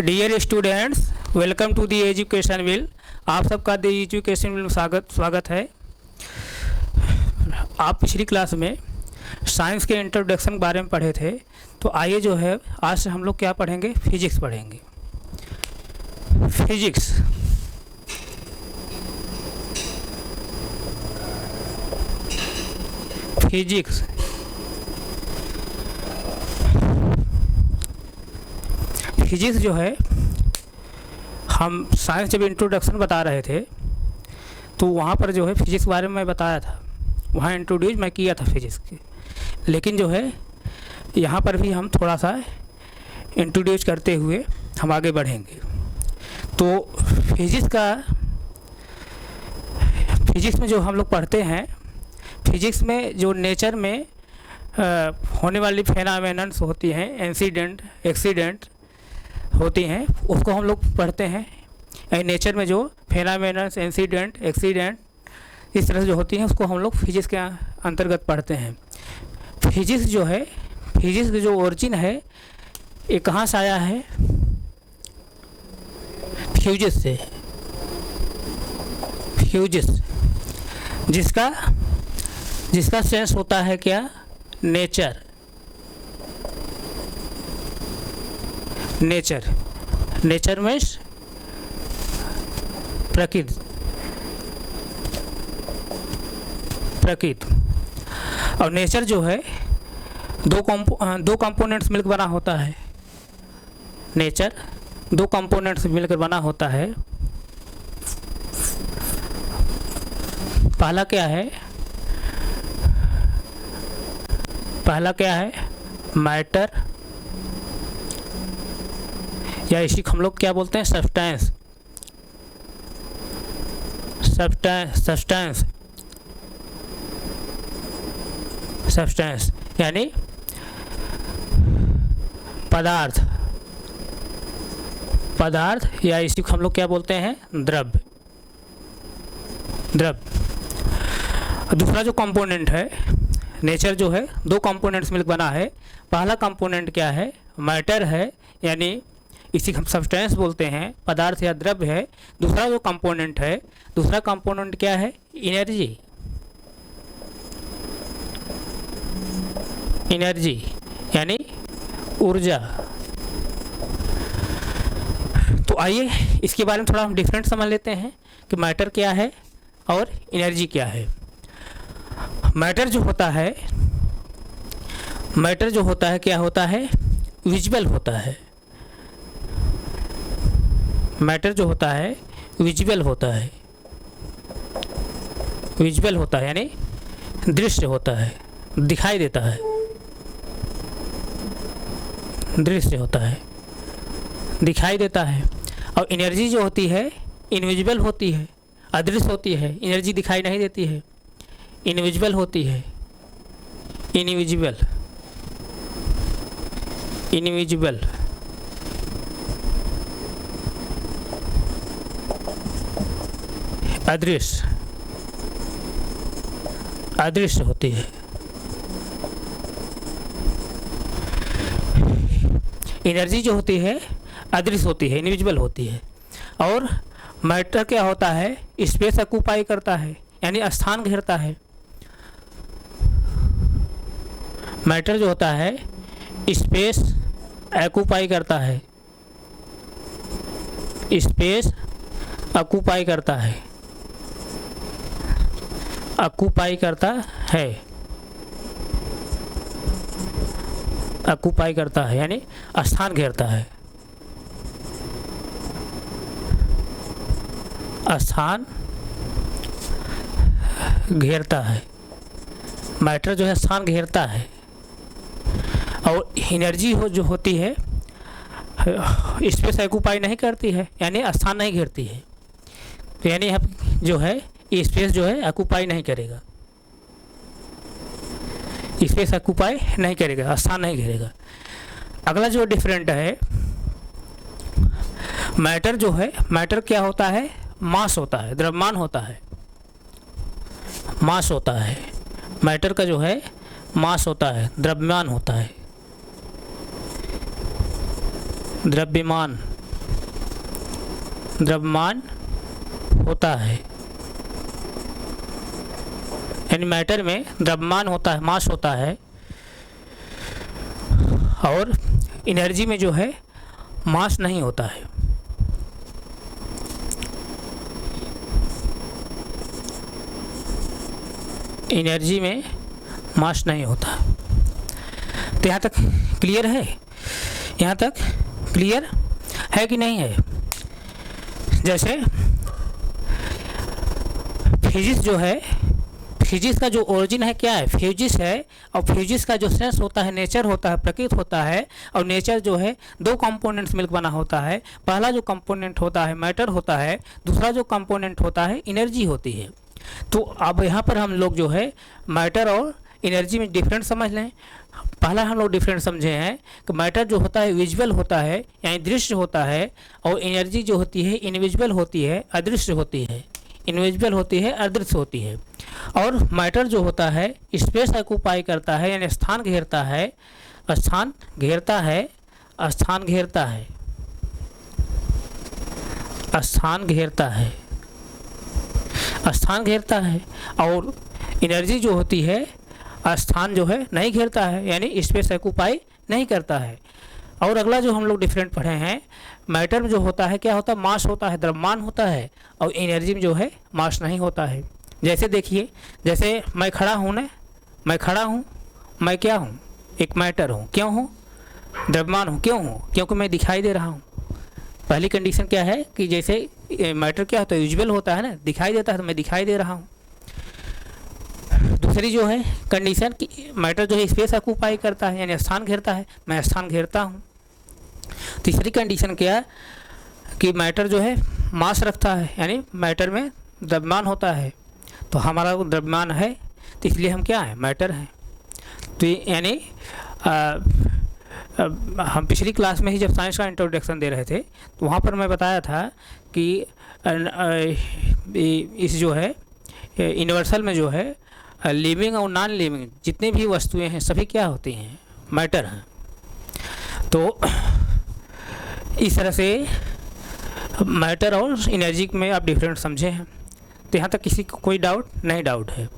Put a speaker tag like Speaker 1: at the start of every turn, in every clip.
Speaker 1: Dear students, welcome to the education wheel. आप सबका दी education wheel में स्वागत है। आप पिछली क्लास में साइंस के इंट्रोडक्शन के बारे में पढ़े थे, तो आइए जो है आज से हम लोग क्या पढ़ेंगे, फिजिक्स पढ़ेंगे। फिजिक्स फिजिक्स फिजिक्स जो है, हम साइंस जब इंट्रोडक्शन बता रहे थे तो वहाँ पर जो है फिजिक्स के बारे में मैं बताया था, वहाँ इंट्रोड्यूस मैं किया था फिजिक्स के। लेकिन जो है यहाँ पर भी हम थोड़ा सा इंट्रोड्यूस करते हुए हम आगे बढ़ेंगे। तो फिजिक्स में जो हम लोग पढ़ते हैं, फिजिक्स में जो नेचर में होने वाली फेनामेनन्स होती हैं, इंसिडेंट एक्सीडेंट होती हैं, उसको हम लोग पढ़ते हैं। नेचर में जो फेनामेनन्स इंसिडेंट एक्सीडेंट इस तरह से जो होती हैं, उसको हम लोग फिजिक्स के अंतर्गत पढ़ते हैं। फिजिक्स जो है, फिजिक्स की जो ओरिजिन है, ये कहाँ से आया है? फ्यूजिस से। फ्यूजिस जिसका सेंस होता है क्या? नेचर। नेचर मीन्स प्रकृति। और नेचर जो है दो कंपोनेंट्स मिलकर बना होता है। नेचर दो कंपोनेंट्स मिलकर बना होता है। पहला क्या है? मैटर, या इसी को हम लोग क्या बोलते हैं? सब्सटेंस यानी पदार्थ, या इसी को हम लोग क्या बोलते हैं? द्रव्य। दूसरा जो कंपोनेंट है, नेचर जो है दो कंपोनेंट्स मिलकर बना है। पहला कंपोनेंट क्या है? मैटर है, यानी इसी हम सब्सटेंस बोलते हैं, पदार्थ या द्रव्य है। दूसरा जो कंपोनेंट है, दूसरा कंपोनेंट क्या है? एनर्जी यानी ऊर्जा। तो आइए इसके बारे में थोड़ा हम डिफरेंट समझ लेते हैं कि मैटर क्या है और एनर्जी क्या है। मैटर जो होता है क्या होता है? विजिबल होता है। मैटर जो होता है विजिबल होता है यानी दृश्य होता है, दिखाई देता है। दृश्य होता है, दिखाई देता है। और एनर्जी जो होती है इनविजिबल होती है, अदृश्य होती है। एनर्जी दिखाई नहीं देती है, इनविजिबल होती है। इनविजिबल अदृश्य होती है। एनर्जी जो होती है अदृश्य होती है, इनविजिबल होती है। और मैटर क्या होता है? स्पेस ऑक्यूपाई करता है, यानी स्थान घेरता है। मैटर जो होता है स्पेस ऑक्यूपाई करता है, स्पेस ऑक्यूपाई करता है, ऑक्यूपाई करता है यानी स्थान घेरता है। स्थान घेरता है। मैटर जो है स्थान घेरता है। और एनर्जी जो होती है स्पेस ऑक्यूपाई नहीं करती है, यानी स्थान नहीं घेरती है। तो यानी जो है स्पेस जो है ऑक्यूपाई नहीं करेगा, स्पेस ऑक्यूपाई नहीं करेगा, स्थान नहीं घेरेगा। अगला जो डिफरेंट है, मैटर जो है, मैटर क्या होता है? मास होता है, द्रव्यमान होता है, मास होता है। मैटर का जो है मास होता है, द्रव्यमान होता है। द्रव्यमान द्रव्यमान होता है, यानी मैटर में द्रव्यमान होता है, मास होता है, और एनर्जी में जो है मास नहीं होता है। एनर्जी में मास नहीं होता। तो यहाँ तक क्लियर है? यहाँ तक क्लियर है कि नहीं है? जैसे फिजिक्स जो है, फिजिक्स का जो ओरिजिन है क्या है? फिजिक्स है, और फिजिक्स का जो सेंस होता है, नेचर होता है, प्रकृति होता है, और नेचर जो है दो कंपोनेंट्स मिलकर बना होता है। पहला जो कंपोनेंट होता है मैटर होता है, दूसरा जो कंपोनेंट होता है एनर्जी होती है। तो अब यहाँ पर हम लोग जो है मैटर और एनर्जी में डिफरेंट समझ लें। पहला हम लोग डिफरेंट समझे हैं कि मैटर जो होता है विजुअल होता है, यानी दृश्य होता है, और एनर्जी जो होती है इनविजुअल होती है, अदृश्य होती है। इनविजिबल होती है, अदृश्य होती है। और मैटर जो होता है स्पेस ऑक्यूपाई करता है, यानी स्थान घेरता है, स्थान घेरता है, स्थान घेरता है, स्थान घेरता है, स्थान घेरता है। और एनर्जी जो होती है स्थान जो है नहीं घेरता है, यानी स्पेस ऑक्यूपाई नहीं करता है। और अगला जो हम लोग डिफरेंट पढ़े हैं, मैटर में जो होता है क्या होता है? मास होता है, द्रव्यमान होता है, और एनर्जी में जो है मास नहीं होता है। जैसे देखिए, जैसे मैं खड़ा हूँ ना, मैं खड़ा हूँ, मैं क्या हूँ? एक मैटर हूँ। क्यों हूँ? द्रव्यमान हूँ। क्यों हूँ? क्योंकि मैं दिखाई दे रहा हूँ। पहली कंडीशन क्या है कि जैसे मैटर क्या होता है? विजुअल होता है ना, दिखाई देता है, तो मैं दिखाई दे रहा हूँ। दूसरी जो है कंडीशन कि मैटर जो है स्पेस ऑक्यूपाई करता है, यानी स्थान घेरता है, मैं स्थान घेरता हूँ। तीसरी कंडीशन क्या है कि मैटर जो है मास रखता है, यानी मैटर में द्रव्यमान होता है। तो हमारा द्रव्यमान है, तो इसलिए हम क्या है? मैटर हैं। तो यानी हम पिछली क्लास में ही जब साइंस का इंट्रोडक्शन दे रहे थे, तो वहाँ पर मैं बताया था कि इस जो है यूनिवर्सल में जो है लिविंग और नॉन लिविंग जितनी भी वस्तुएं हैं सभी क्या होती हैं? मैटर हैं। तो इस तरह से मैटर और एनर्जी में आप डिफरेंट समझे हैं। तो यहाँ तक किसी को कोई डाउट नहीं? डाउट है।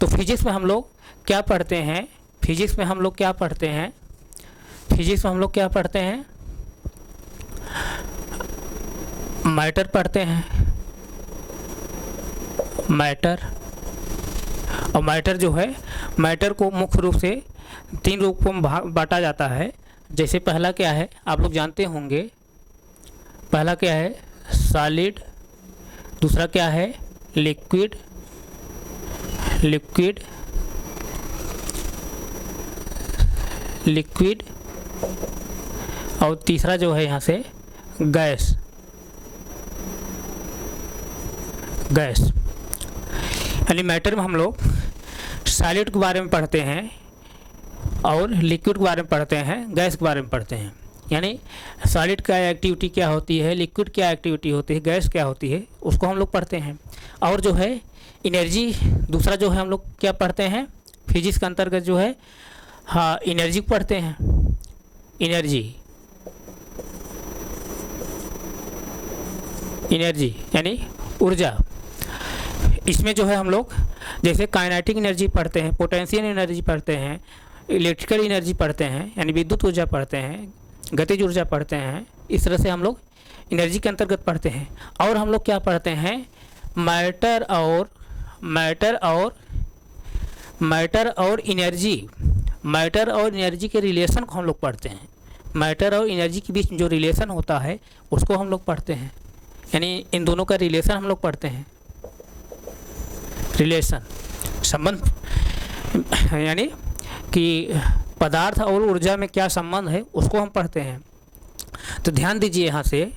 Speaker 1: तो फिजिक्स में हम लोग क्या पढ़ते हैं? फिजिक्स में हम लोग क्या पढ़ते हैं? फिजिक्स में हम लोग क्या पढ़ते हैं? मैटर पढ़ते हैं, मैटर। और मैटर जो है, मैटर को मुख्य रूप से तीन रूपों में बांटा जाता है। जैसे पहला क्या है आप लोग जानते होंगे, पहला क्या है? सॉलिड। दूसरा क्या है? Liquid, liquid, liquid. और तीसरा जो है यहाँ से गैस, गैस। यानी मैटर में हम लोग सॉलिड के बारे में पढ़ते हैं, और लिक्विड के बारे में पढ़ते हैं, गैस के बारे में पढ़ते हैं। यानी सॉलिड का एक्टिविटी क्या होती है, लिक्विड क्या एक्टिविटी होती है, गैस क्या होती है, उसको हम लोग पढ़ते हैं। और जो है एनर्जी, दूसरा जो है हम लोग क्या पढ़ते हैं फिजिक्स के अंतर्गत जो है, हाँ, एनर्जी को पढ़ते हैं। एनर्जी, एनर्जी यानी ऊर्जा। इसमें जो है हम लोग जैसे काइनेटिक एनर्जी पढ़ते हैं, पोटेंशियल एनर्जी पढ़ते हैं, इलेक्ट्रिकल एनर्जी पढ़ते हैं, यानी विद्युत ऊर्जा पढ़ते हैं, गतिज ऊर्जा पढ़ते हैं। इस तरह से हम लोग एनर्जी के अंतर्गत पढ़ते हैं। और हम लोग क्या पढ़ते हैं? मैटर और एनर्जी, मैटर और एनर्जी के रिलेशन को हम लोग पढ़ते हैं। मैटर और एनर्जी के बीच जो रिलेशन होता है उसको हम लोग पढ़ते हैं, यानी इन दोनों का रिलेशन हम लोग पढ़ते हैं। रिलेशन, संबंध, यानी कि पदार्थ और ऊर्जा में क्या संबंध है उसको हम पढ़ते हैं। तो ध्यान दीजिए, यहाँ से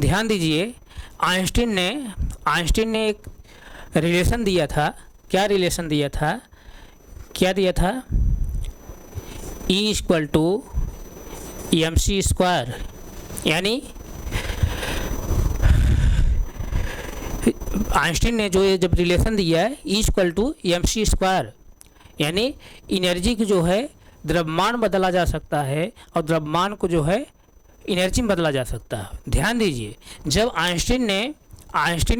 Speaker 1: ध्यान दीजिए। आइंस्टीन ने एक रिलेशन दिया था। क्या रिलेशन दिया था? क्या दिया था? E=mc²। यानी आइंस्टीन ने जो ये जब रिलेशन दिया है E=mc², यानी एनर्जी की जो है द्रव्यमान बदला जा सकता है, और द्रव्यमान को जो है एनर्जी में बदला जा सकता है। ध्यान दीजिए, जब आइंस्टीन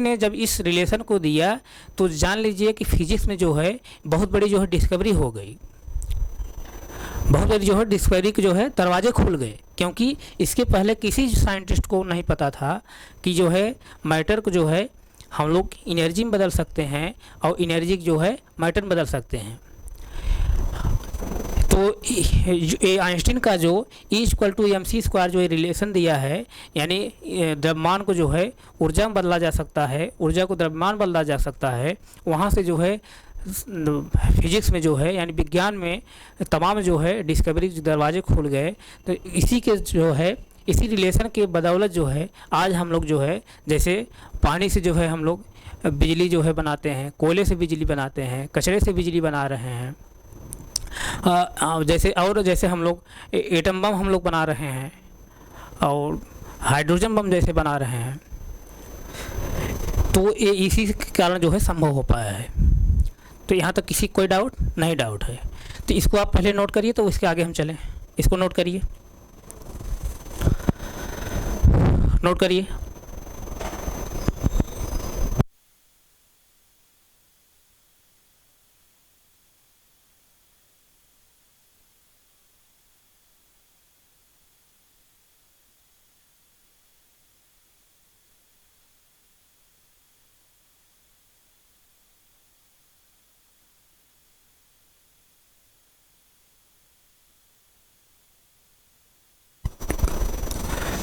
Speaker 1: ने जब इस रिलेशन को दिया तो जान लीजिए कि फिजिक्स में जो है बहुत बड़ी जो है डिस्कवरी हो गई, बहुत बड़ी जो है डिस्कवरी के जो है दरवाजे खुल गए, क्योंकि इसके पहले किसी साइंटिस्ट को नहीं पता था कि जो है मैटर को जो है हम लोग एनर्जी में बदल सकते हैं और एनर्जी जो है मैटर में बदल सकते हैं। तो आइंस्टीन का जो E=mc² जो रिलेशन दिया है, यानी द्रव्यमान को जो है ऊर्जा में बदला जा सकता है, ऊर्जा को द्रव्यमान बदला जा सकता है, वहाँ से जो है फिजिक्स में जो है यानी विज्ञान में तमाम जो है डिस्कवरी के दरवाजे खुल गए। तो इसी के जो है इसी रिलेशन के बदौलत जो है आज हम लोग जो है जैसे पानी से जो है हम लोग बिजली जो है बनाते हैं, कोयले से बिजली बनाते हैं, कचरे से बिजली बना रहे हैं, जैसे हम लोग एटम बम हम लोग बना रहे हैं और हाइड्रोजन बम जैसे बना रहे हैं। तो ये इसी के कारण जो है संभव हो पाया है। तो यहाँ तक किसी कोई डाउट नहीं डाउट है। तो इसको आप पहले नोट करिए, तो इसके आगे हम चलें। इसको नोट करिए, नोट करिए।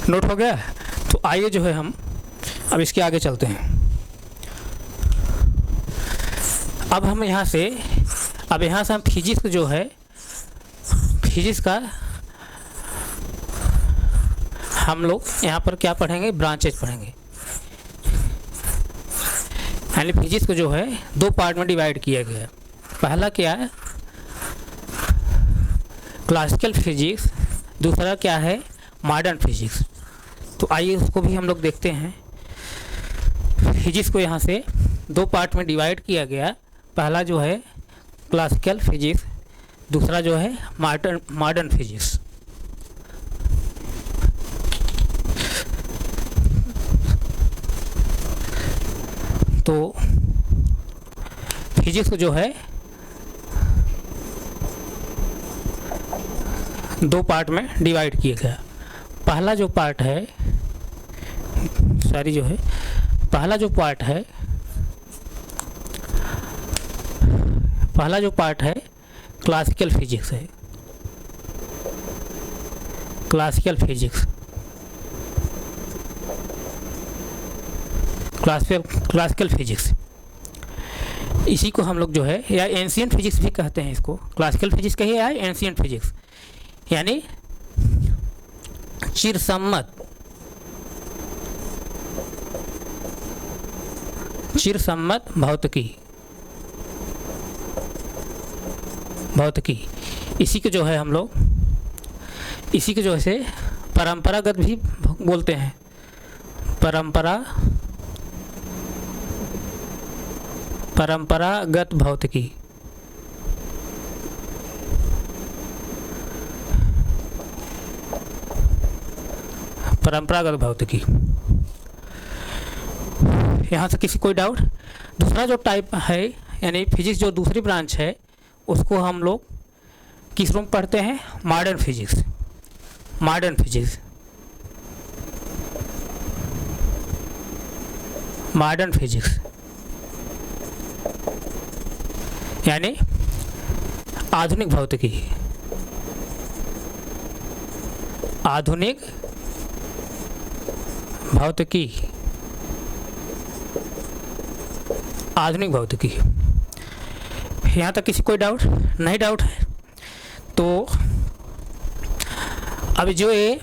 Speaker 1: नोट हो गया? तो आइए जो है हम अब इसके आगे चलते हैं। अब यहाँ से हम फिजिक्स जो है फिजिक्स का हम लोग यहाँ पर क्या पढ़ेंगे, ब्रांचेज पढ़ेंगे। यानी फिजिक्स को जो है दो पार्ट में डिवाइड किया गया है। पहला क्या है, क्लासिकल फिजिक्स, दूसरा क्या है, मॉडर्न फिजिक्स। तो आइए उसको भी हम लोग देखते हैं। फिजिक्स को यहाँ से दो पार्ट में डिवाइड किया गया। पहला जो है क्लासिकल फिजिक्स, दूसरा जो है मॉडर्न फिजिक्स। तो फिजिक्स को जो है दो पार्ट में डिवाइड किया गया। पहला जो पार्ट है पहला जो पार्ट है क्लासिकल फिजिक्स है। क्लासिकल फिजिक्स इसी को हम लोग जो है या एंशिएंट फिजिक्स भी कहते हैं। इसको क्लासिकल फिजिक्स कहिए या एंशिएंट फिजिक्स, यानी चिरसम्मत भौतिकी। इसी को जो है हम लोग इसी को जो है परंपरागत भी बोलते हैं। परंपरागत भौतिकी। परंपरागत भौतिकी। यहाँ से किसी कोई डाउट? दूसरा जो टाइप है यानी फिजिक्स जो दूसरी ब्रांच है उसको हम लोग किस रूम पढ़ते हैं, मॉडर्न फिजिक्स यानी आधुनिक भौतिकी। आधुनिक भौतिकी। यहाँ तक किसी कोई डाउट नहीं डाउट है? तो अभी जो ये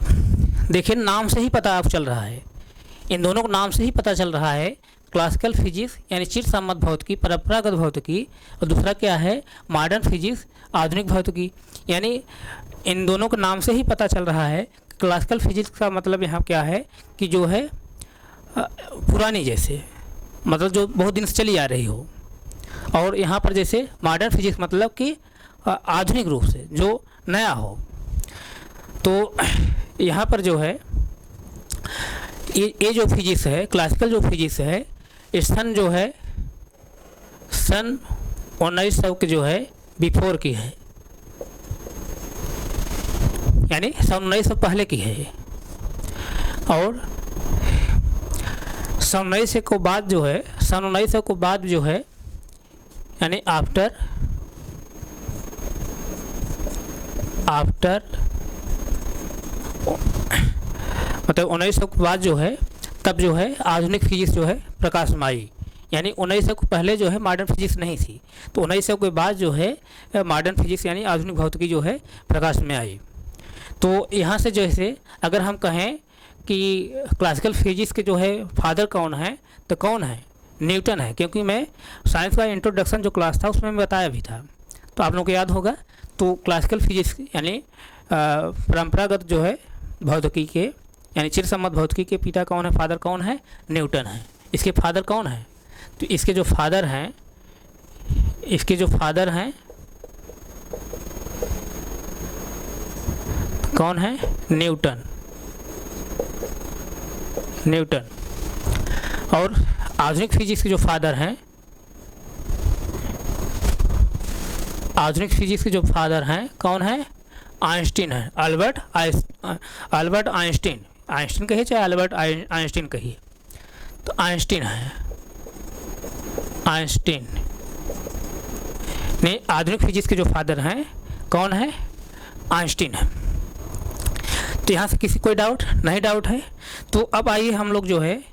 Speaker 1: देखिए नाम से ही पता आप चल रहा है, इन दोनों को नाम से ही पता चल रहा है। क्लासिकल फिजिक्स यानी चिरसम्मत भौतिकी, परंपरागत भौतिकी, और दूसरा क्या है, मॉडर्न फिजिक्स, आधुनिक भौतिकी। यानी इन दोनों के नाम से ही पता चल रहा है। क्लासिकल फिजिक्स का मतलब यहाँ क्या है कि जो है पुरानी, जैसे मतलब जो बहुत दिन से चली आ रही हो, और यहाँ पर जैसे मॉडर्न फिजिक्स मतलब कि आधुनिक रूप से जो नया हो। तो यहाँ पर जो है ये जो फिजिक्स है, क्लासिकल जो फिजिक्स है, ये सन जो है सन 1900 के जो है बिफोर की है, यानी सन 1900 पहले की है। और सन 1900 को बाद जो है, सन 1900 को बाद जो है, यानी आफ्टर मतलब 1900 के बाद जो है, तब जो है आधुनिक फिजिक्स जो है प्रकाश में आई। यानी 1900 को पहले जो है मॉडर्न फिजिक्स नहीं थी, तो 1900 के बाद जो है मॉडर्न फिजिक्स यानी आधुनिक भौतिकी जो है प्रकाश में आई। तो यहाँ से जैसे अगर हम कहें कि क्लासिकल फिजिक्स के जो है फादर कौन है, तो कौन है? न्यूटन है, क्योंकि मैं साइंस का इंट्रोडक्शन जो क्लास था उसमें बताया भी था, तो आप लोगों को याद होगा। तो क्लासिकल फिजिक्स यानी परंपरागत जो है भौतिकी के यानी चिरसम्मत भौतिकी के पिता कौन है, फादर कौन है? न्यूटन है। इसके फादर कौन है? तो इसके जो फादर हैं, कौन है? न्यूटन। और आधुनिक फिजिक्स के जो फादर हैं, कौन है? आइंस्टीन है, अल्बर्ट आइंस्टीन। आइंस्टीन कहिए चाहे अल्बर्ट आइंस्टीन कहिए, तो आइंस्टीन है। आइंस्टीन ने आधुनिक फिजिक्स के जो फादर हैं, कौन है? आइंस्टीन है। तो यहाँ से किसी कोई डाउट नहीं? डाउट है। तो अब आइए हम लोग जो है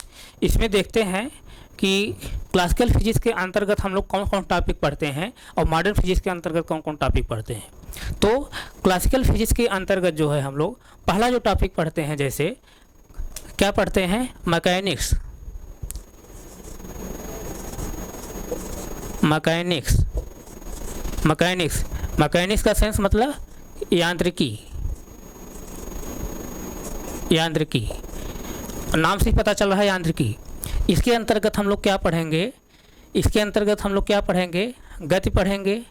Speaker 1: इसमें देखते हैं कि क्लासिकल फिजिक्स के अंतर्गत हम लोग कौन कौन टॉपिक पढ़ते हैं और मॉडर्न फिजिक्स के अंतर्गत कौन कौन टॉपिक पढ़ते हैं। तो क्लासिकल फिजिक्स के अंतर्गत जो है हम लोग पहला जो टॉपिक पढ़ते हैं, जैसे क्या पढ़ते हैं? मैकेनिक्स। मैकेनिक्स का सेंस मतलब यांत्रिकी। नाम से ही पता चल रहा है यांत्रिकी। इसके अंतर्गत हम लोग क्या पढ़ेंगे? गति पढ़ेंगे।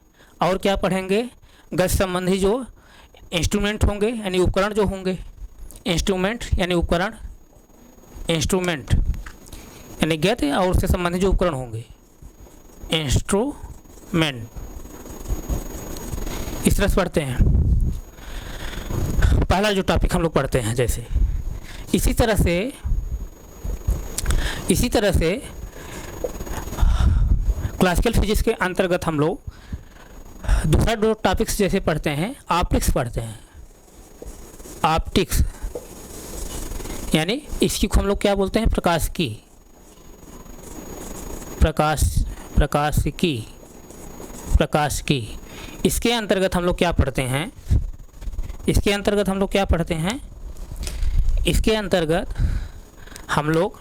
Speaker 1: और क्या पढ़ेंगे? गति संबंधी जो इंस्ट्रूमेंट होंगे यानी उपकरण जो होंगे, इंस्ट्रूमेंट यानी गति और उससे संबंधित जो उपकरण होंगे, इंस्ट्रूमेंट। इस तरह से पढ़ते हैं। पहला जो टॉपिक हम लोग पढ़ते हैं, जैसे इसी तरह से क्लासिकल फिजिक्स के अंतर्गत हम लोग दूसरा दो टॉपिक्स जैसे पढ़ते हैं, ऑप्टिक्स पढ़ते हैं। ऑप्टिक्स यानी इसकी हम लोग क्या बोलते हैं? प्रकाशिकी। इसके अंतर्गत हम लोग क्या पढ़ते हैं? इसके अंतर्गत हम लोग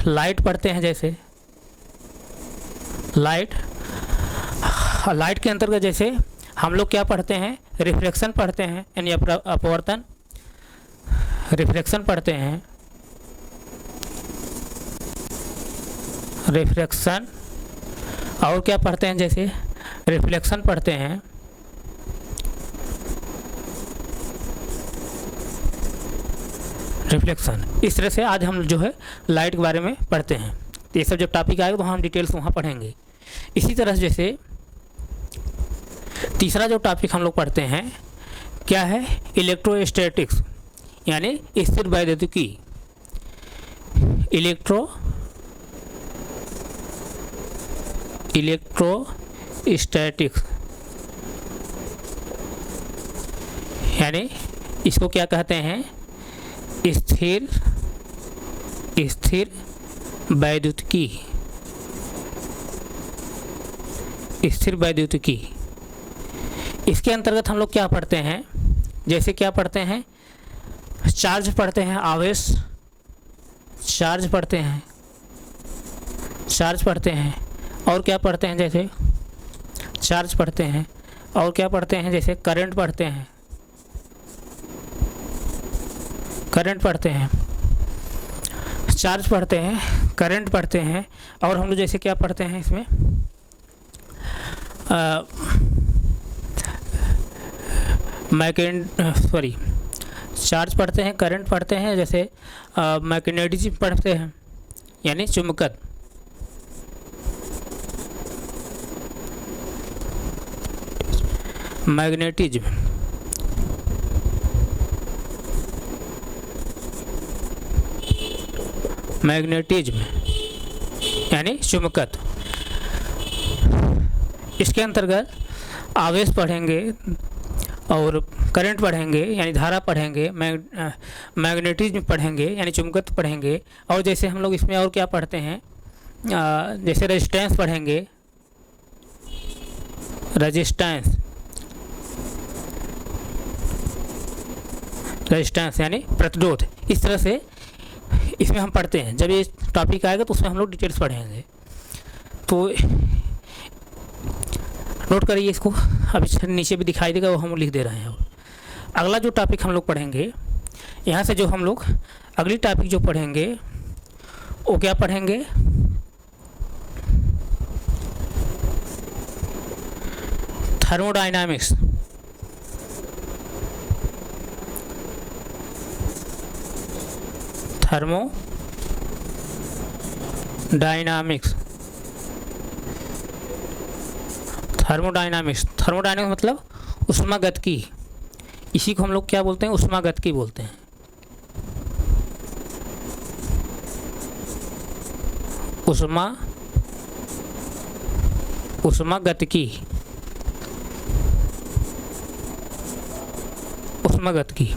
Speaker 1: लाइट पढ़ते हैं। जैसे लाइट के अंतर्गत जैसे हम लोग क्या पढ़ते हैं? रिफ्लेक्शन पढ़ते हैं यानी अपवर्तन। रिफ्लेक्शन पढ़ते हैं। और क्या पढ़ते हैं? जैसे रिफ्लेक्शन पढ़ते हैं। इस तरह से आज हम जो है लाइट के बारे में पढ़ते हैं। तो ये सब जब टॉपिक आएगा तो हम डिटेल्स वहाँ पढ़ेंगे। इसी तरह जैसे तीसरा जो टॉपिक हम लोग पढ़ते हैं क्या है? इलेक्ट्रोस्टैटिक्स यानी स्थिर वैद्युतिकी। इलेक्ट्रोस्टैटिक्स यानी इसको क्या कहते हैं? स्थिर वैद्युतिकी। इसके अंतर्गत हम लोग क्या पढ़ते हैं? जैसे क्या पढ़ते हैं? चार्ज पढ़ते हैं, आवेश। चार्ज पढ़ते हैं। और क्या पढ़ते हैं? जैसे चार्ज पढ़ते हैं। और क्या पढ़ते हैं? जैसे करंट पढ़ते हैं। चार्ज पढ़ते हैं, करंट पढ़ते हैं। और हम लोग जैसे क्या पढ़ते हैं इसमें? चार्ज पढ़ते हैं, करंट पढ़ते हैं, जैसे मैग्नेटिज्म पढ़ते हैं यानी चुंबकत्व। मैग्नेटिज्म, मैग्नेटिज्म यानी चुंबकत्व। इसके अंतर्गत आवेश पढ़ेंगे और करंट पढ़ेंगे यानी धारा पढ़ेंगे, मैग्नेटिज्म पढ़ेंगे यानी चुंबकत्व पढ़ेंगे। और जैसे हम लोग इसमें और क्या पढ़ते हैं, जैसे रेजिस्टेंस पढ़ेंगे, रेजिस्टेंस, रेजिस्टेंस यानी प्रतिरोध। इस तरह से इसमें हम पढ़ते हैं। जब ये टॉपिक आएगा तो उसमें हम लोग डिटेल्स पढ़ेंगे। तो नोट करिए इसको, अभी नीचे भी दिखाई देगा, वो हम लिख दे रहे हैं। अगला जो टॉपिक हम लोग पढ़ेंगे, यहाँ से जो हम लोग अगली टॉपिक जो पढ़ेंगे वो क्या पढ़ेंगे, थर्मोडायनामिक्स। थर्मोडायनामिक्स, थर्मोडायनामिक्स, थर्मोडायनामिक्स मतलब ऊष्मागतिकी। इसी को हम लोग क्या बोलते हैं, ऊष्मागतिकी बोलते हैं। ऊष्मागतिकी, ऊष्मागतिकी।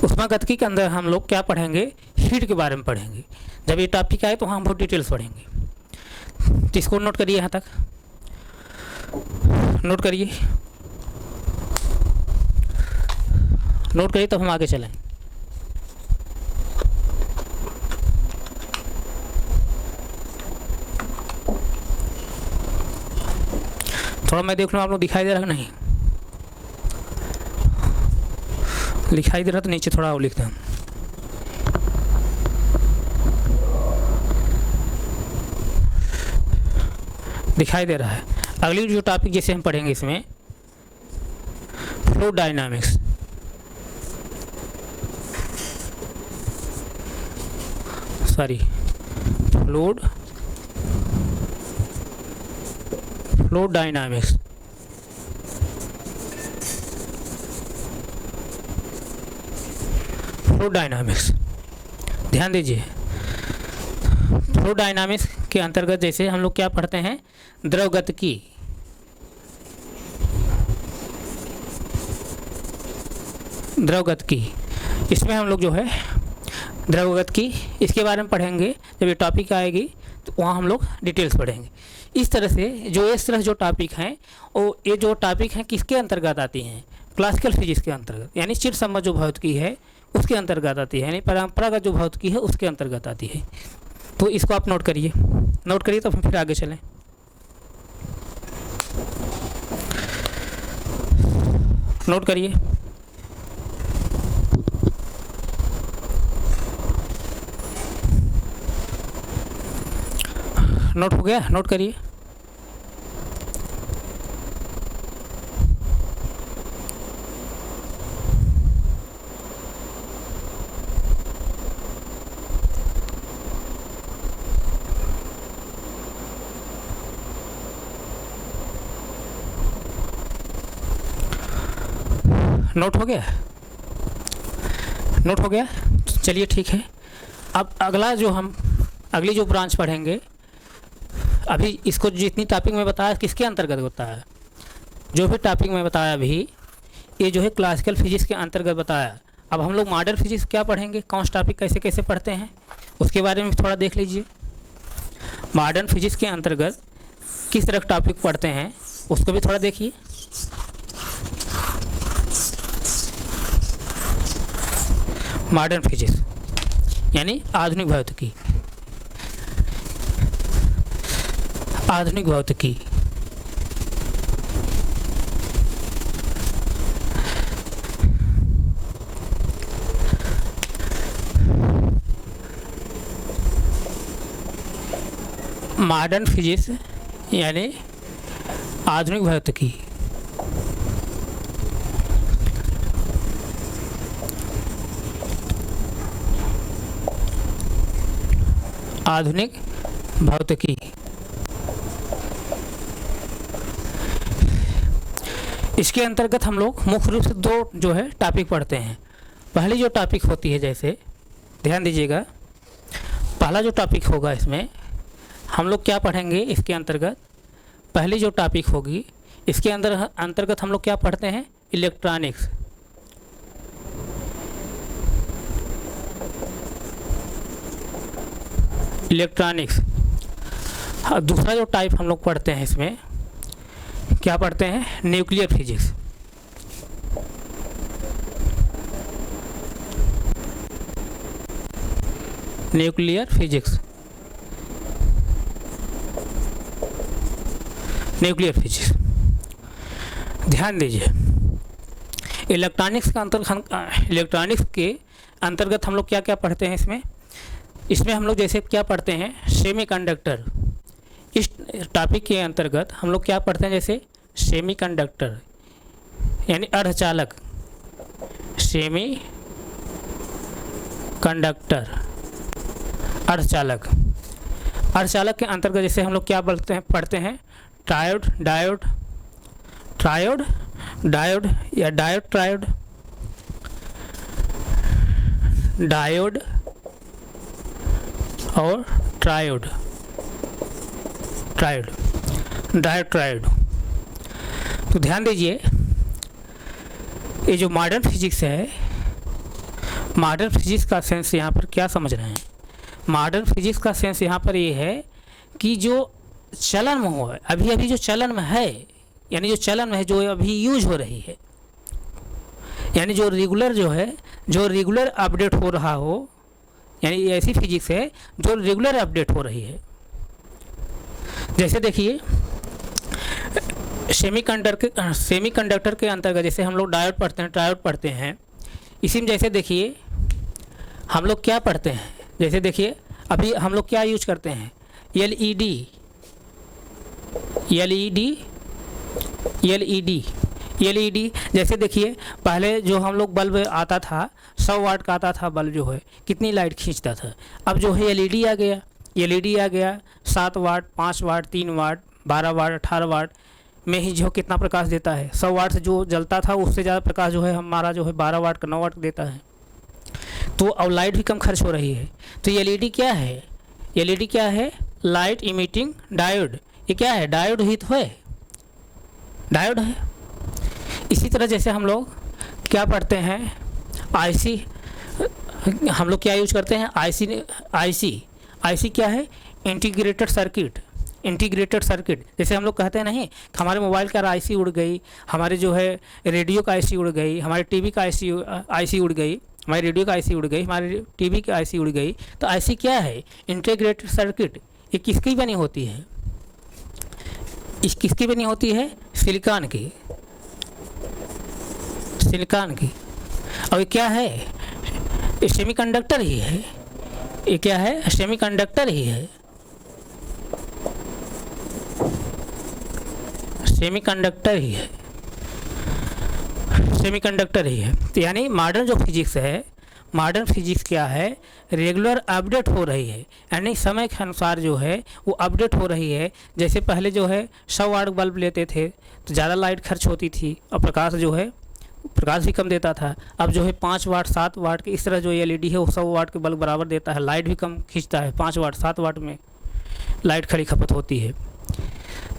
Speaker 1: ऊष्मागतिकी के अंदर हम लोग क्या पढ़ेंगे, हीट के बारे में पढ़ेंगे। जब ये टॉपिक आए तो हम बहुत डिटेल्स पढ़ेंगे। तो इसको नोट करिए, यहाँ तक नोट करिए, नोट करिए, तब हम आगे चलें। थोड़ा मैं देख लूँ आप लोग दिखाई दे रहा है नहीं, दिखाई दे रहा तो नीचे थोड़ा और लिखते हैं। दिखाई दे रहा है। अगली जो टॉपिक जैसे हम पढ़ेंगे इसमें fluid dynamics, sorry fluid dynamics. Fluid dynamics, ध्यान दीजिए। फ्लूइड डायनामिक्स के अंतर्गत जैसे हम लोग क्या पढ़ते हैं, द्रवगतिकी, द्रवगतिकी। इसमें हम लोग जो है द्रवगतिकी, इसके बारे में पढ़ेंगे। जब ये टॉपिक आएगी तो वहाँ हम लोग डिटेल्स पढ़ेंगे। इस तरह से इस तरह जो टॉपिक हैं, वो ये जो टॉपिक हैं किसके अंतर्गत आती हैं, क्लासिकल फिजिक्स के अंतर्गत, यानी चिर सम्मत जो भौतिकी है उसके अंतर्गत आती है, यानी परंपरागत जो भौतिकी है उसके अंतर्गत आती है। तो इसको आप नोट करिए, नोट करिए, तो हम फिर आगे चलें। नोट करिए, नोट हो गया, नोट करिए। नोट हो गया, नोट हो गया। चलिए ठीक है। अब अगला जो हम अगली जो ब्रांच पढ़ेंगे, अभी इसको जितनी टॉपिक में बताया किसके अंतर्गत होता है, जो भी टॉपिक में बताया अभी ये जो है क्लासिकल फिजिक्स के अंतर्गत बताया। अब हम लोग मॉडर्न फिजिक्स क्या पढ़ेंगे, कौन सा टॉपिक कैसे कैसे पढ़ते हैं उसके बारे में थोड़ा देख लीजिए। मॉडर्न फिजिक्स के अंतर्गत किस तरह का टॉपिक पढ़ते हैं उसको भी थोड़ा देखिए। मॉडर्न फिजिक्स यानी आधुनिक भौतिकी, आधुनिक भौतिकी। मॉडर्न फिजिक्स यानी आधुनिक भौतिकी। आधुनिक भौतिकी। इसके अंतर्गत हम लोग मुख्य रूप से दो जो है टॉपिक पढ़ते हैं। पहली जो टॉपिक होती है, जैसे ध्यान दीजिएगा, पहला जो टॉपिक होगा इसमें हम लोग क्या पढ़ेंगे, इसके अंतर्गत पहली जो टॉपिक होगी इसके अंतर्गत हम लोग क्या पढ़ते हैं, इलेक्ट्रॉनिक्स। इलेक्ट्रॉनिक्स। दूसरा जो टाइप हम लोग पढ़ते हैं इसमें क्या पढ़ते हैं, nuclear physics. Nuclear physics. Nuclear physics. ध्यान दीजिए, इलेक्ट्रॉनिक्स के अंतर्गत हम लोग क्या क्या पढ़ते हैं इसमें हम लोग जैसे क्या पढ़ते हैं, सेमीकंडक्टर। इस टॉपिक के अंतर्गत हम लोग क्या पढ़ते हैं, जैसे सेमीकंडक्टर यानी अर्धचालक। सेमीकंडक्टर अर्धचालक। अर्धचालक के अंतर्गत जैसे हम लोग क्या पढ़ते हैं, ट्रायोड, डायोड या ट्रायोड, डायोड और ट्रायोड। तो ध्यान दीजिए, ये जो मॉडर्न फिजिक्स है, मॉडर्न फिजिक्स का सेंस यहाँ पर क्या समझ रहे हैं, मॉडर्न फिजिक्स का सेंस यहाँ पर ये है कि जो चलन में हो, अभी जो चलन में है, यानी जो चलन में है, जो अभी यूज हो रही है, यानी जो रेगुलर अपडेट हो रहा हो, यानी ये ऐसी फिजिक्स है जो रेगुलर अपडेट हो रही है। जैसे देखिए, सेमीकंडक्टर के अंतर्गत जैसे हम लोग डायोड पढ़ते हैं, ट्रायोड पढ़ते हैं। इसी में जैसे देखिए हम लोग क्या पढ़ते हैं, जैसे देखिए अभी हम लोग क्या यूज करते हैं, एलईडी। जैसे देखिए पहले जो हम लोग बल्ब आता था, 100 वाट का आता था बल्ब, जो है कितनी लाइट खींचता था। अब जो है एलईडी आ गया, 7 वाट, 5 वाट, 3 वाट, 12 वाट, 18 वाट में ही जो कितना प्रकाश देता है। 100 वाट से जो जलता था उससे ज़्यादा प्रकाश जो है हमारा जो है 12 वाट का 9 वाट देता है। तो अब लाइट भी कम खर्च हो रही है। तो एलईडी क्या है, लाइट इमिटिंग डायोड। ये क्या है, डायोड ही तो है, डायोड है। इसी तरह जैसे हम लोग क्या पढ़ते हैं, आईसी, हम लोग क्या यूज करते हैं, आईसी क्या है, इंटीग्रेटेड सर्किट। जैसे हम लोग कहते हैं नहीं, हमारे मोबाइल का आईसी उड़ गई, हमारे जो है रेडियो का आईसी उड़ गई, हमारे टीवी का आईसी उड़ गई, हमारे रेडियो का आईसी उड़ गई, हमारे टीवी की आईसी उड़ गई। तो आईसी क्या है, इंटीग्रेटेड सर्किट। ये किसकी बनी होती है, किसकी बनी होती है, सिलिकॉन की। और ये क्या है, ये सेमीकंडक्टर ही है। ये क्या है, सेमीकंडक्टर ही है। तो यानी मॉडर्न जो फिजिक्स है, मॉडर्न फिजिक्स क्या है, रेगुलर अपडेट हो रही है, यानी समय के अनुसार जो है वो अपडेट हो रही है। जैसे पहले जो है 100 वाट बल्ब लेते थे तो ज़्यादा लाइट खर्च होती थी और प्रकाश भी कम देता था। अब जो है 5 वाट, 7 वाट के इस तरह जो एलईडी है वो 100 वाट के बल्ब बराबर देता है, लाइट भी कम खींचता है। 5 वाट, 7 वाट में लाइट खड़ी खपत होती है।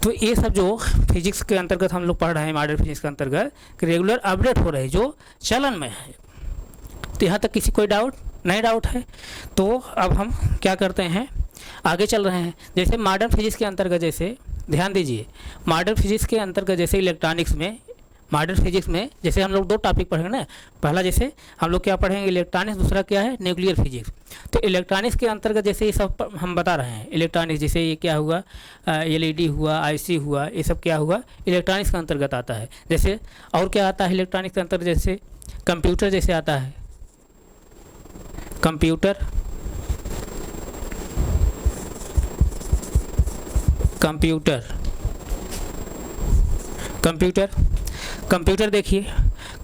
Speaker 1: तो ये सब जो फिजिक्स के अंतर्गत हम लोग पढ़ रहे हैं, मॉडर्न फिजिक्स के अंतर्गत रेगुलर अपडेट हो रही है, जो चलन में है। तो यहाँ तक किसी कोई डाउट है। तो अब हम क्या करते हैं, आगे चल रहे हैं। जैसे मॉडर्न फिजिक्स के अंतर्गत, जैसे ध्यान दीजिए, मॉडर्न फिजिक्स के अंतर्गत जैसे इलेक्ट्रॉनिक्स में, मॉडर्न फिजिक्स में जैसे हम लोग 2 टॉपिक पढ़ेंगे ना। पहला जैसे हम लोग क्या पढ़ेंगे, इलेक्ट्रॉनिक्स, दूसरा क्या है, न्यूक्लियर फिजिक्स। तो इलेक्ट्रॉनिक्स के अंतर्गत जैसे ये सब हम बता रहे हैं, इलेक्ट्रॉनिक्स जैसे ये क्या हुआ, एलईडी हुआ, आईसी हुआ, ये सब क्या हुआ, इलेक्ट्रॉनिक्स के अंतर्गत आता है। जैसे और क्या आता है इलेक्ट्रॉनिक्स के अंतर्गत, जैसे कंप्यूटर जैसे आता है, कंप्यूटर देखिए,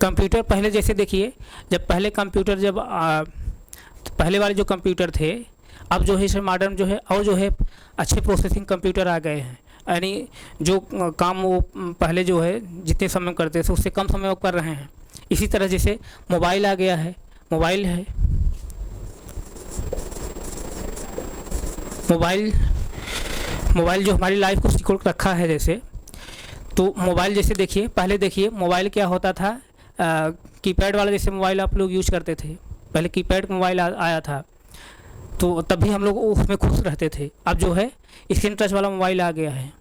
Speaker 1: कंप्यूटर पहले जैसे देखिए, जब पहले कंप्यूटर पहले वाले जो कंप्यूटर थे अब जो है इसे मॉडर्न जो है और जो है अच्छे प्रोसेसिंग कंप्यूटर आ गए हैं, यानी जो काम वो पहले जो है जितने समय में करते थे उससे कम समय वो कर रहे हैं। इसी तरह जैसे मोबाइल आ गया है, मोबाइल है, मोबाइल मोबाइल जो हमारी लाइफ को सिक्योर रखा है। जैसे तो मोबाइल जैसे देखिए, पहले देखिए मोबाइल क्या होता था, कीपैड वाला जैसे मोबाइल आप लोग यूज करते थे, पहले कीपैड मोबाइल आया था, तो तभी हम लोग उसमें खुश रहते थे। अब जो है स्क्रीन टच वाला मोबाइल आ गया है।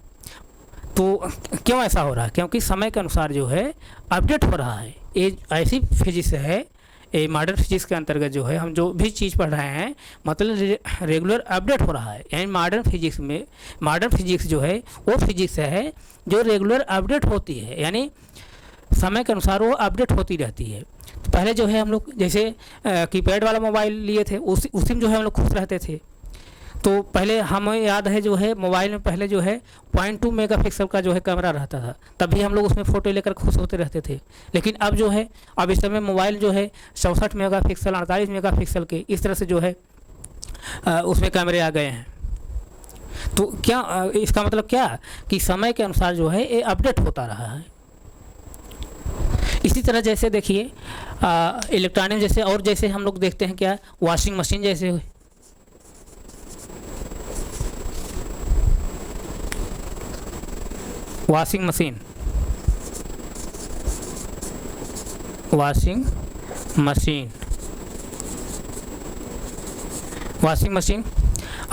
Speaker 1: तो क्यों ऐसा हो रहा है? क्योंकि समय के अनुसार जो है अपडेट हो रहा है। ये ऐसी फिजिक्स है, ये मॉडर्न फिजिक्स के अंतर्गत जो है हम जो भी चीज़ पढ़ रहे हैं मतलब रेगुलर अपडेट हो रहा है। यानी मॉडर्न फिजिक्स जो है वो फिजिक्स है जो रेगुलर अपडेट होती है, यानी समय के अनुसार वो अपडेट होती रहती है। तो पहले जो है हम लोग जैसे कीपैड वाला मोबाइल लिए थे, उसी में जो है हम लोग खुश रहते थे। तो पहले हमें याद है जो है मोबाइल में पहले जो है 0.2 मेगापिक्सल का जो है कैमरा रहता था, तभी हम लोग उसमें फ़ोटो लेकर खुश होते रहते थे। लेकिन अब जो है अब इस समय मोबाइल जो है 64 मेगापिक्सल 48 मेगापिक्सल के इस तरह से जो है उसमें कैमरे आ गए हैं। तो क्या इसका मतलब क्या कि समय के अनुसार जो है ये अपडेट होता रहा है। इसी तरह जैसे देखिए इलेक्ट्रॉनिक जैसे और जैसे हम लोग देखते हैं क्या, वॉशिंग मशीन जैसे वॉशिंग मशीन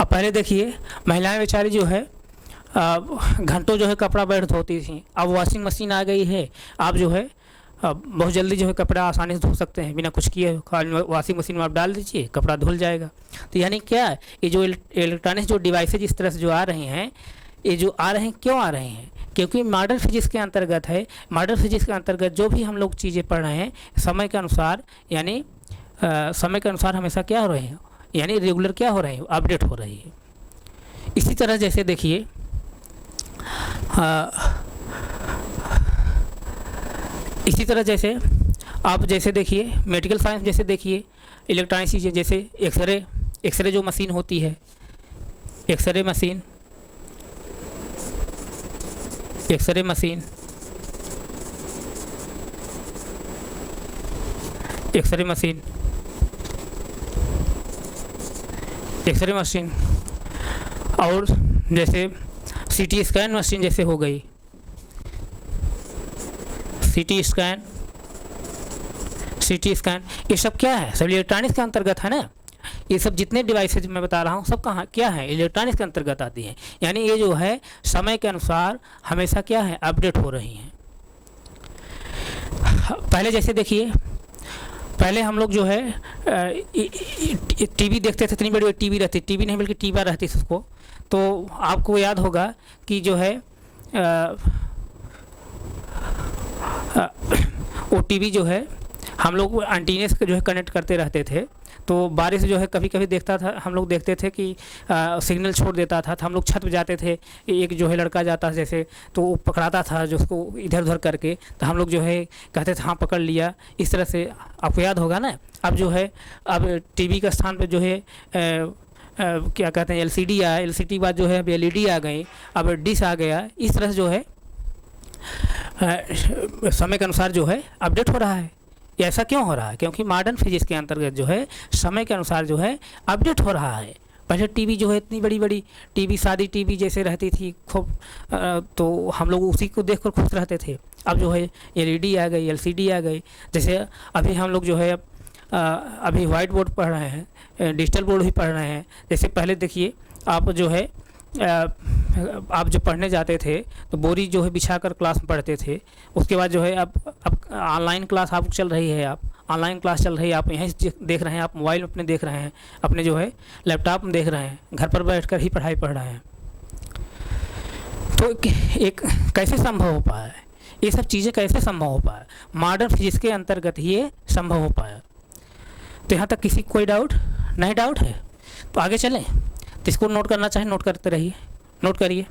Speaker 1: अब पहले देखिए महिलाएं बेचारी जो है घंटों जो है कपड़ा बैठ धोती थी, अब वॉशिंग मशीन आ गई है। आप जो है बहुत जल्दी जो है कपड़ा आसानी से धो सकते हैं बिना कुछ किए, वॉशिंग मशीन में आप डाल दीजिए कपड़ा धुल जाएगा। तो यानी क्या है, ये जो इलेक्ट्रॉनिक्स जो डिवाइसेज इस तरह से जो आ रहे हैं, ये जो आ रहे हैं क्यों आ रहे हैं? क्योंकि मॉडर्न फिजिक्स के अंतर्गत है। मॉडर्न फिजिक्स के अंतर्गत जो भी हम लोग चीज़ें पढ़ रहे हैं समय के अनुसार, यानी समय के अनुसार हमेशा क्या हो रहे हैं, यानी रेगुलर क्या हो रहे हैं, अपडेट हो रही है। इसी तरह जैसे देखिए इसी तरह जैसे आप जैसे देखिए मेडिकल साइंस जैसे देखिए इलेक्ट्रॉनिक चीज़ें जैसे एक्सरे जो मशीन होती है, एक्सरे मशीन और जैसे सीटी स्कैन मशीन जैसे हो गई, सीटी स्कैन ये सब क्या है, सब इलेक्ट्रॉनिक्स के अंतर्गत है ना। ये सब जितने डिवाइसेज मैं बता रहा हूँ सब कहाँ क्या है, इलेक्ट्रॉनिक्स के अंतर्गत आती हैं। यानी ये जो है समय के अनुसार हमेशा क्या है, अपडेट हो रही हैं। पहले जैसे देखिए, पहले हम लोग जो है टीवी देखते थे, इतनी बड़ी टीवी रहती, टीवी नहीं बल्कि टीवा रहती थी उसको। तो आपको याद होगा कि जो है वो टीवी जो है हम लोग एंटीने से जो है कनेक्ट करते रहते थे। तो बारिश जो है कभी कभी देखता था, हम लोग देखते थे कि सिग्नल छोड़ देता था, तो हम लोग छत पे जाते थे, एक जो है लड़का जाता था जैसे, तो वो पकड़ाता था जो उसको इधर उधर करके, तो हम लोग जो है कहते थे हाँ पकड़ लिया। इस तरह से आपको याद होगा ना। अब जो है अब टीवी के स्थान पर जो है क्या कहते हैं एलसीडी आया, एलसीडी बाद जो है अब एलईडी आ गई, अब डिश आ गया। इस तरह से जो है समय के अनुसार जो है अपडेट हो रहा है। ऐसा क्यों हो रहा है? क्योंकि मॉडर्न फिजिक्स के अंतर्गत जो है समय के अनुसार जो है अपडेट हो रहा है। पहले टीवी जो है इतनी बड़ी बड़ी टीवी, सादी टीवी जैसे रहती थी खूब, तो हम लोग उसी को देखकर खुश रहते थे। अब जो है एलईडी आ गई, एलसीडी आ गई। जैसे अभी हम लोग जो है अभी वाइट बोर्ड पढ़ रहे हैं, डिजिटल बोर्ड भी पढ़ रहे हैं। जैसे पहले देखिए आप जो है आप जब पढ़ने जाते थे तो बोरी जो है बिछाकर क्लास में पढ़ते थे। उसके बाद जो है अब ऑनलाइन क्लास आप चल रही है, आप ऑनलाइन क्लास चल रही है, आप यहीं से देख रहे हैं, आप मोबाइल में अपने देख रहे हैं, अपने जो है लैपटॉप में देख रहे हैं, घर पर बैठकर ही पढ़ाई पढ़ रहे हैं। तो एक कैसे संभव हो पाया है, ये सब चीज़ें कैसे संभव हो पाया? मॉडर्न फिजिक्स के अंतर्गत ही ये संभव हो पाया। तो यहाँ तक किसी को कोई डाउट नहीं? डाउट है तो आगे चलें। तो इसको नोट करना चाहे नोट करते रहिए, नोट करिए।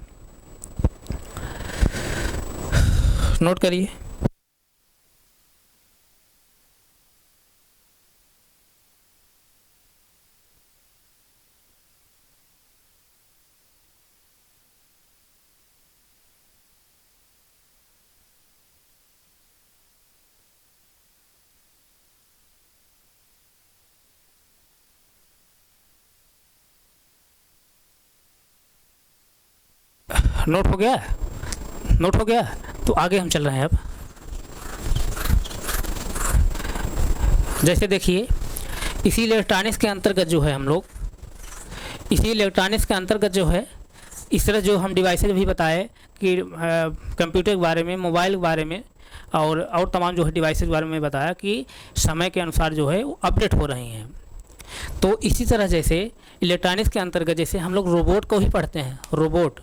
Speaker 1: नोट हो गया? नोट हो गया? तो आगे हम चल रहे हैं अब। जैसे देखिए, इसी इलेक्ट्रॉनिक्स के अंतर्गत जो है हम लोग, इसी इलेक्ट्रॉनिक्स के अंतर्गत जो है, इस तरह जो हम डिवाइसेज भी बताए कि कंप्यूटर के बारे में, मोबाइल के बारे में और तमाम जो है डिवाइसेज के बारे में बताया कि समय के अनुसार जो है वो अपडेट हो रही हैं। तो इसी तरह जैसे इलेक्ट्रॉनिक्स के अंतर्गत जैसे हम लोग रोबोट को ही पढ़ते हैं। रोबोट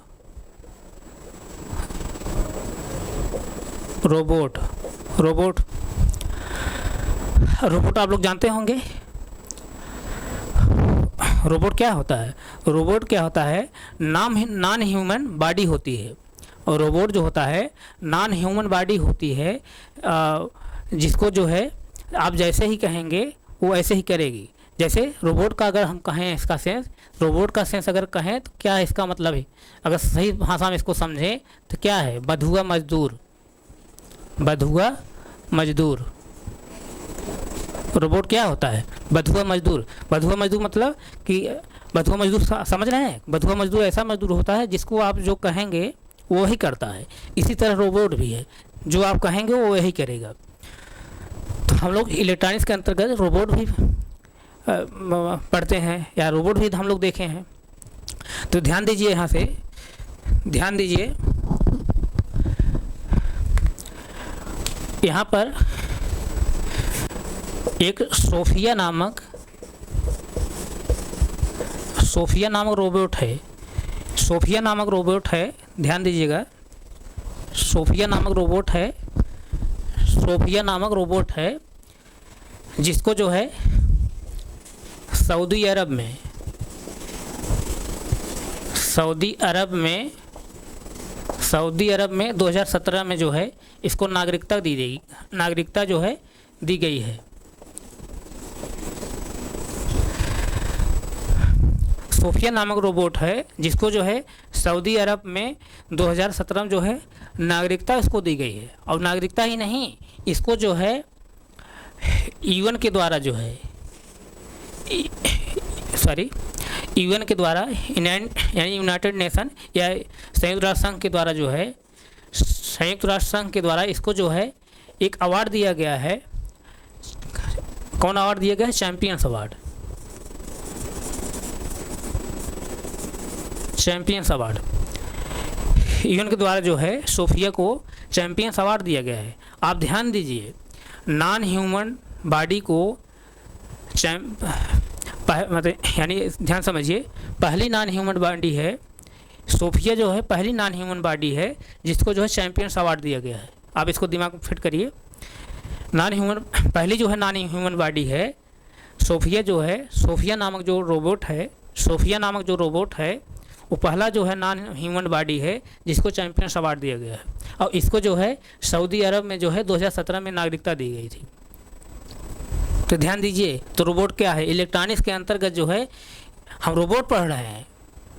Speaker 1: रोबोट रोबोट रोबोट आप लोग जानते होंगे। रोबोट क्या होता है? रोबोट क्या होता है? नॉन ह्यूमन बॉडी होती है, और रोबोट जो होता है नॉन ह्यूमन बॉडी होती है, जिसको जो है आप जैसे ही कहेंगे वो ऐसे ही करेगी। जैसे रोबोट का अगर हम कहें इसका सेंस, रोबोट का सेंस अगर कहें तो क्या इसका मतलब है? अगर सही भाषा में इसको समझें तो क्या है? बंधुआ मजदूर। बंधुआ मजदूर। रोबोट क्या होता है? बंधुआ मजदूर। बंधुआ मजदूर मतलब कि बंधुआ मजदूर समझ रहे हैं? बंधुआ मजदूर ऐसा मजदूर होता है जिसको आप जो कहेंगे वो ही करता है। इसी तरह रोबोट भी है, जो आप कहेंगे वो वही करेगा। तो हम लोग इलेक्ट्रॉनिक्स के अंतर्गत रोबोट भी पढ़ते हैं, या रोबोट भी हम लोग देखे हैं। तो ध्यान दीजिए, यहाँ से ध्यान दीजिए, यहाँ पर एक सोफिया नामक रोबोट है। सोफिया नामक रोबोट है, ध्यान दीजिएगा। सोफिया नामक रोबोट है, सोफिया नामक रोबोट है, जिसको जो है सऊदी अरब में 2017 में जो है इसको नागरिकता जो है दी गई है। सोफिया नामक रोबोट है जिसको जो है सऊदी अरब में 2017 में जो है नागरिकता इसको दी गई है। और नागरिकता ही नहीं, इसको जो है यूएन के द्वारा जो है यूएन के द्वारा यानी यूनाइटेड नेशन या संयुक्त राष्ट्र संघ के द्वारा जो है, संयुक्त राष्ट्र संघ के द्वारा इसको जो है एक अवार्ड दिया गया है। कौन अवार्ड दिया गया है? Champions award. Champions award UN के द्वारा जो है सोफिया को चैंपियंस अवार्ड दिया गया है। आप ध्यान दीजिए, नॉन ह्यूमन बॉडी को मतलब यानी ध्यान समझिए, पहली नॉन ह्यूमन बॉडी है सोफिया, जो है पहली नॉन ह्यूमन बॉडी है जिसको जो है चैंपियंस अवार्ड दिया गया है। आप इसको दिमाग में फिट करिए। पहली जो है नॉन ह्यूमन बॉडी है सोफिया, जो है सोफिया नामक जो रोबोट है वो पहला जो है नॉन ह्यूमन बॉडी है जिसको चैंपियंस अवार्ड दिया गया है। और इसको जो है सऊदी अरब में जो है 2017 में नागरिकता दी गई थी। तो ध्यान दीजिए, तो रोबोट क्या है? इलेक्ट्रॉनिक्स के अंतर्गत जो है हम रोबोट पढ़ रहे हैं,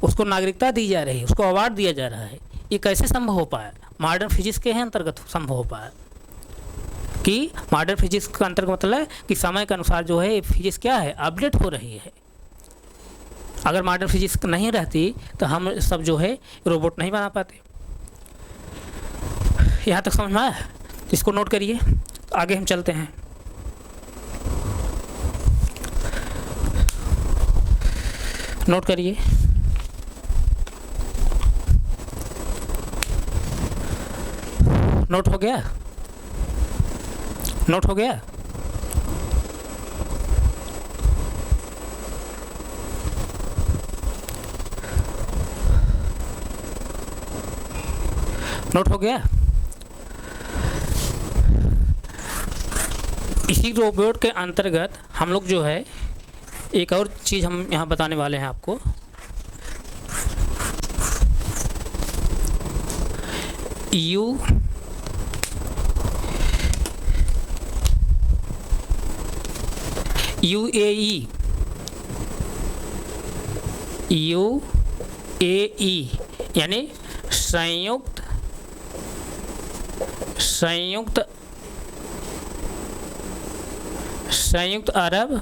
Speaker 1: उसको नागरिकता दी जा रही है, उसको अवार्ड दिया जा रहा है। ये कैसे संभव हो पाया? मॉडर्न फिजिक्स के अंतर्गत संभव हो पाया। कि मॉडर्न फिजिक्स का अंतर्गत मतलब है कि समय के अनुसार जो है फिजिक्स क्या है? अपडेट हो रही है। अगर मॉडर्न फिजिक्स नहीं रहती तो हम सब जो है रोबोट नहीं बना पाते। यहाँ तक समझ में आया? इसको नोट करिए, आगे हम चलते हैं। नोट करिए, नोट हो गया? नोट हो गया? नोट हो गया? इसी रोबोट के अंतर्गत हम लोग जो है एक और चीज़ हम यहाँ बताने वाले हैं आपको। यूएई यानी संयुक्त अरब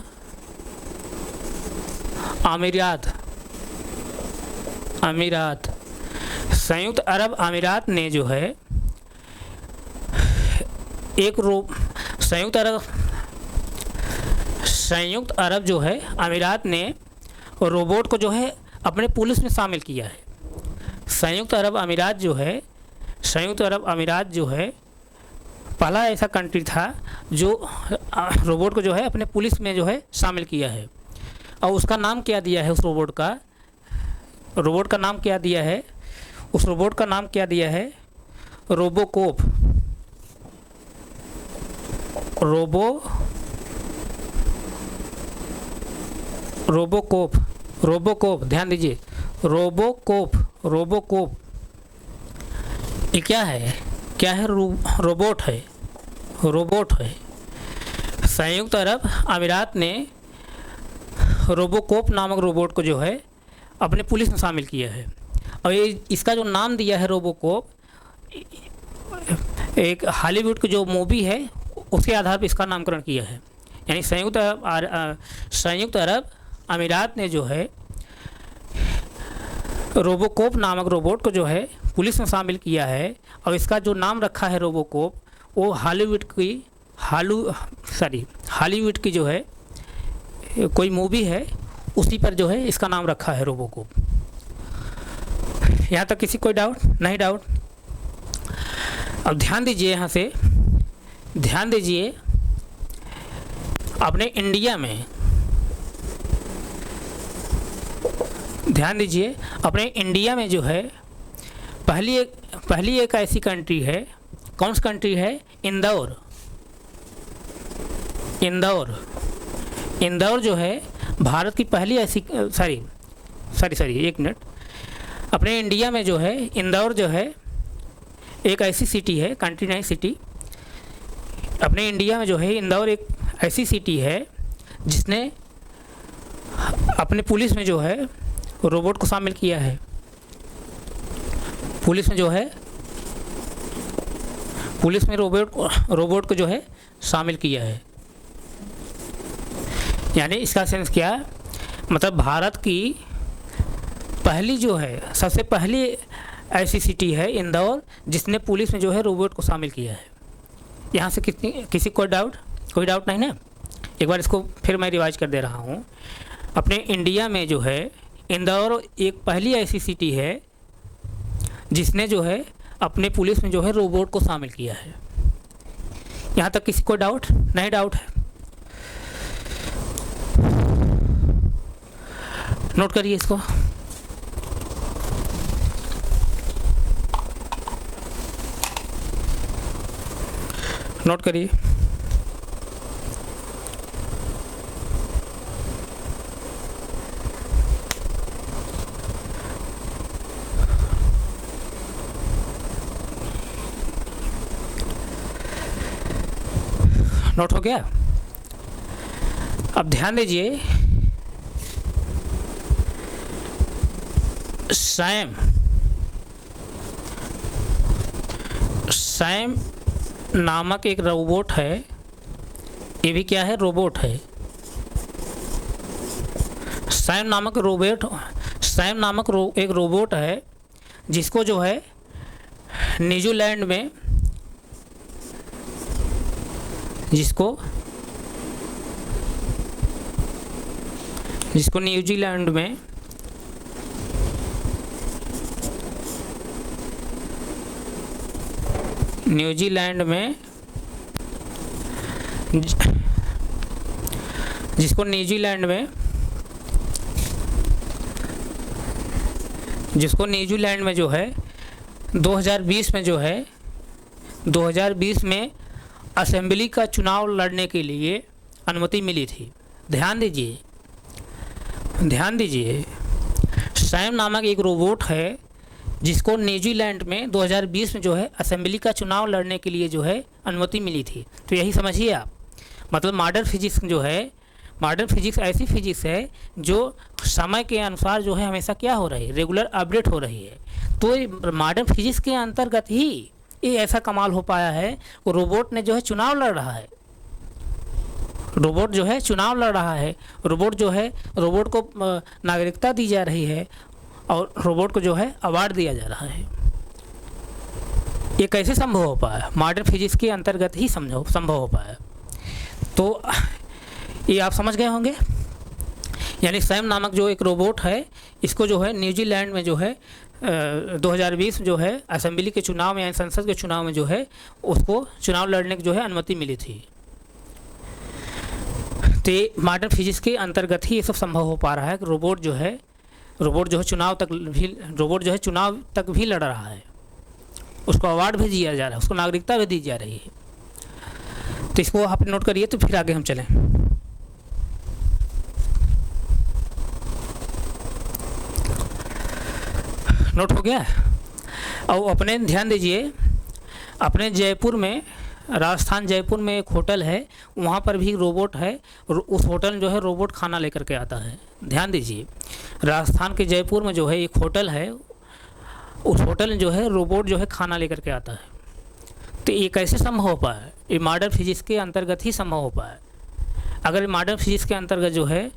Speaker 1: अमीरात संयुक्त अरब अमीरात ने जो है संयुक्त अरब जो है अमीरात ने रोबोट को जो है अपने पुलिस में शामिल किया है। संयुक्त अरब अमीरात जो है पहला ऐसा कंट्री था जो रोबोट को जो है अपने पुलिस में जो है शामिल किया है। और उसका नाम क्या दिया है, उस रोबोट का नाम क्या दिया है, उस रोबोट का नाम क्या दिया है, रोबोकोप। रोबोकोप, ध्यान दीजिए, रोबोकोप ये क्या है, रोबोट है। संयुक्त अरब अमीरात ने रोबोकोप नामक रोबोट को जो है अपने पुलिस में शामिल किया है। और ये इसका जो नाम दिया है रोबोकोप, एक हॉलीवुड की जो मूवी है उसके आधार पर इसका नामकरण किया है। यानी संयुक्त अरब अमीरात ने जो है रोबोकोप नामक रोबोट को जो है पुलिस में शामिल किया है। और इसका जो नाम रखा है रोबोकोप, वो हॉलीवुड की जो है कोई मूवी है उसी पर जो है इसका नाम रखा है रोबोकोप। यहाँ तक किसी कोई डाउट नहीं? डाउट। अब ध्यान दीजिए, यहाँ से ध्यान दीजिए, अपने इंडिया में ध्यान दीजिए, अपने इंडिया में जो है पहली एक ऐसी कंट्री है। कौन सी कंट्री है? इंदौर जो है भारत की पहली ऐसी एक मिनट, अपने इंडिया में जो है इंदौर जो है एक ऐसी सिटी है, कंट्री नहीं सिटी। अपने इंडिया में जो है इंदौर एक ऐसी सिटी है जिसने अपने पुलिस में जो है रोबोट को शामिल किया है। पुलिस में रोबोट को जो है शामिल किया है। यानी इसका सेंस क्या, मतलब भारत की पहली जो है, सबसे पहली ऐसी सिटी है इंदौर जिसने पुलिस में जो है रोबोट को शामिल किया है। यहाँ से किसी कोई डाउट नहीं ना? एक बार इसको फिर मैं रिवाइज कर दे रहा हूँ। अपने इंडिया में जो है इंदौर एक पहली ऐसी सिटी है जिसने जो है अपने पुलिस में जो है रोबोट को शामिल किया है। यहाँ तक किसी को डाउट नहीं? डाउट है? नोट करिए इसको। नोट करिए। नोट हो गया? अब ध्यान दीजिए, सैम नामक एक रोबोट है। ये भी क्या है? रोबोट है। सैम नामक एक रोबोट है जिसको जो है न्यूजीलैंड में जिसको न्यूजीलैंड में जो है 2020 में असेंबली का चुनाव लड़ने के लिए अनुमति मिली थी। ध्यान दीजिए, सैम नामक एक रोबोट है जिसको न्यूजीलैंड में 2020 में जो है असेंबली का चुनाव लड़ने के लिए जो है अनुमति मिली थी। तो यही समझिए आप, मतलब मॉडर्न फिजिक्स ऐसी फिजिक्स है जो समय के अनुसार जो है हमेशा क्या हो रही है, रेगुलर अपडेट हो रही है। तो मॉडर्न फिजिक्स के अंतर्गत ही ये ऐसा कमाल हो पाया है। वो रोबोट ने जो है चुनाव लड़ रहा है, रोबोट को नागरिकता दी जा रही है और रोबोट को जो है अवार्ड दिया जा रहा है। ये कैसे संभव हो पाया? मॉडर्न फिजिक्स के अंतर्गत ही संभव हो पाया। तो ये आप समझ गए होंगे। यानी सैम नामक जो एक रोबोट है, इसको जो है न्यूजीलैंड में जो है 2020 जो है असेंबली के चुनाव में, यानी संसद के चुनाव में जो है उसको चुनाव लड़ने की जो है अनुमति मिली थी। तो मॉडर्न फिजिक्स के अंतर्गत ही ये सब संभव हो पा रहा है कि रोबोट जो है चुनाव तक भी लड़ रहा है, उसको अवार्ड भी दिया जा रहा है, उसको नागरिकता भी दी जा रही है। तो इसको आप नोट करिए, तो फिर आगे हम चलें। नोट हो गया? और अपने ध्यान दीजिए, अपने जयपुर में, राजस्थान जयपुर में एक होटल है, वहाँ पर भी रोबोट है। उस होटल में जो है रोबोट खाना लेकर के आता है। ध्यान दीजिए, राजस्थान के जयपुर में जो है एक होटल है, उस होटल में जो है रोबोट जो है खाना लेकर के आता है। तो ये कैसे संभव हो पाया? ये मॉडर्न फिजिक्स के अंतर्गत ही संभव हो पाया। अगर मॉडर्न फिजिक्स के अंतर्गत जो है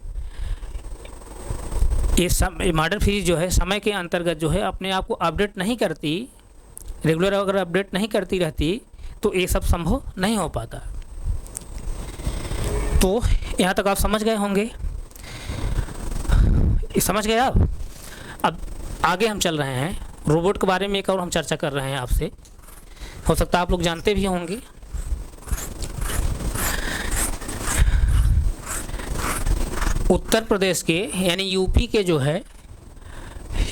Speaker 1: ये मॉडर्न फिजिक्स जो है समय के अंतर्गत जो है अपने आप को अपडेट नहीं करती, रेगुलर अगर अपडेट नहीं करती रहती, तो ये सब संभव नहीं हो पाता। तो यहाँ तक आप समझ गए होंगे। समझ गए आप? अब आगे हम चल रहे हैं, रोबोट के बारे में एक और हम चर्चा कर रहे हैं आपसे। हो सकता है आप लोग जानते भी होंगे। उत्तर प्रदेश के, यानी यूपी के जो है,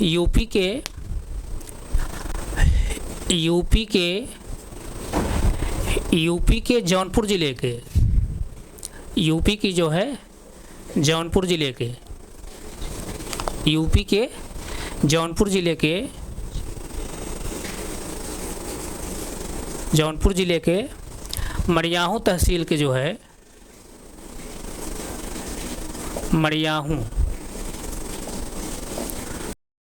Speaker 1: यूपी के जौनपुर ज़िले के, यूपी की जो है जौनपुर ज़िले के, यूपी के जौनपुर ज़िले के मड़ियाहूं तहसील के जो है, मड़ियाहूं